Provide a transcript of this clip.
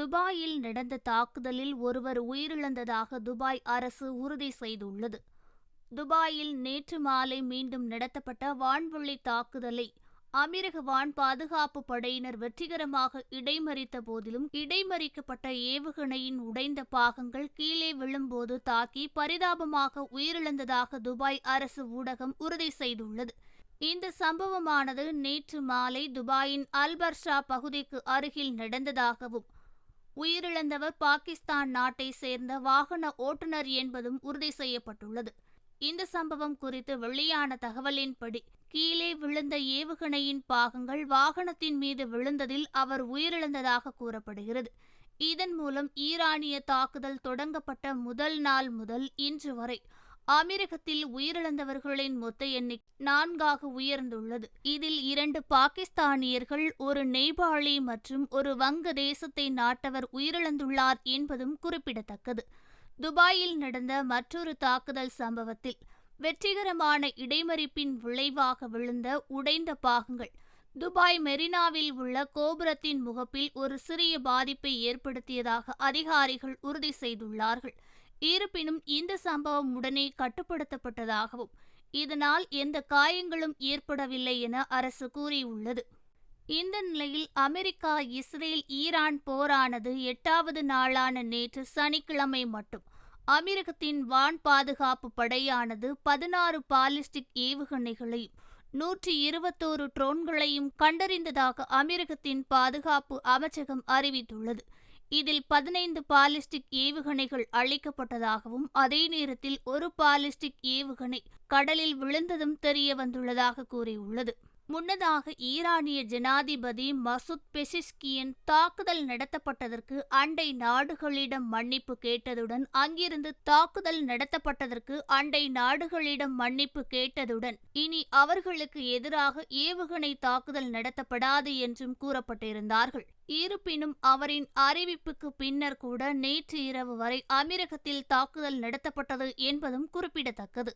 துபாயில் நடந்த தாக்குதலில் ஒருவர் உயிரிழந்ததாக துபாய் அரசு உறுதி செய்துள்ளது. துபாயில் நேற்று மாலை மீண்டும் நடத்தப்பட்ட வான்வெளி தாக்குதலை அமீரக வான் பாதுகாப்பு படையினர் வெற்றிகரமாக இடைமறித்த போதிலும், இடைமறிக்கப்பட்ட ஏவுகணையின் உடைந்த பாகங்கள் கீழே விழும்போது தாக்கி பரிதாபமாக உயிரிழந்ததாக துபாய் அரசு ஊடகம் உறுதி செய்துள்ளது. இந்த சம்பவமானது நேற்று மாலை துபாயின் அல்பர்ஷா பகுதிக்கு அருகில் நடந்ததாகவும், உயிரிழந்தவர் பாகிஸ்தான் நாட்டை சேர்ந்த வாகன ஓட்டுநர் என்பதும் உறுதி செய்யப்பட்டுள்ளது. இந்த சம்பவம் குறித்து வெளியான தகவலின்படி, கீழே விழுந்த ஏவுகணையின் பாகங்கள் வாகனத்தின் மீது விழுந்ததில் அவர் உயிரிழந்ததாக கூறப்படுகிறது. இதன் மூலம் ஈரானிய தாக்குதல் தொடங்கப்பட்ட முதல் நாள் முதல் இன்று வரை அமீரகத்தில் உயிரிழந்தவர்களின் மொத்த எண்ணிக்கை 4ஆக உயர்ந்துள்ளது. இதில் 2 பாகிஸ்தானியர்கள், ஒரு நேபாளி மற்றும் ஒரு வங்க தேசத்தை நாட்டவர் உயிரிழந்துள்ளார் என்பதும் குறிப்பிடத்தக்கது. துபாயில் நடந்த மற்றொரு தாக்குதல் சம்பவத்தில் வெற்றிகரமான இடைமறிப்பின் விளைவாக விழுந்த உடைந்த பாகங்கள் துபாய் மெரினாவில் உள்ள கோபுரத்தின் முகப்பில் ஒரு சிறிய பாதிப்பை ஏற்படுத்தியதாக அதிகாரிகள் உறுதி செய்துள்ளார்கள். இருப்பினும் இந்த சம்பவம் உடனே கட்டுப்படுத்தப்பட்டதாகவும், இதனால் எந்த காயங்களும் ஏற்படவில்லை என அரசு கூறியுள்ளது. இந்த நிலையில் அமெரிக்கா, இஸ்ரேல், ஈரான் போரானது 8வது நாளான நேற்று சனிக்கிழமை மட்டும் அமீரகத்தின் வான் பாதுகாப்பு படையானது 16 பாலிஸ்டிக் ஏவுகணைகளையும் 121 ட்ரோன்களையும் கண்டறிந்ததாக அமீரகத்தின் பாதுகாப்பு அமைச்சகம் அறிவித்துள்ளது. இதில் 15 பாலிஸ்டிக் ஏவுகணைகள் அழிக்கப்பட்டதாகவும், அதே நேரத்தில் ஒரு பாலிஸ்டிக் ஏவுகணை கடலில் விழுந்ததும் தெரிய வந்துள்ளதாக கூறியுள்ளது. முன்னதாக ஈரானிய ஜனாதிபதி மசூத் பெசிஷ்கியன் தாக்குதல் நடத்தப்பட்டதற்கு அண்டை நாடுகளிடம் மன்னிப்பு கேட்டதுடன், இனி அவர்களுக்கு எதிராக ஏவுகணை தாக்குதல் நடத்தப்படாது என்றும் கூறப்பட்டிருந்தார்கள். இருப்பினும் அவரின் அறிவிப்புக்கு பின்னர் கூட நேற்று இரவு வரை அமீரகத்தில் தாக்குதல் நடத்தப்பட்டது என்பதும் குறிப்பிடத்தக்கது.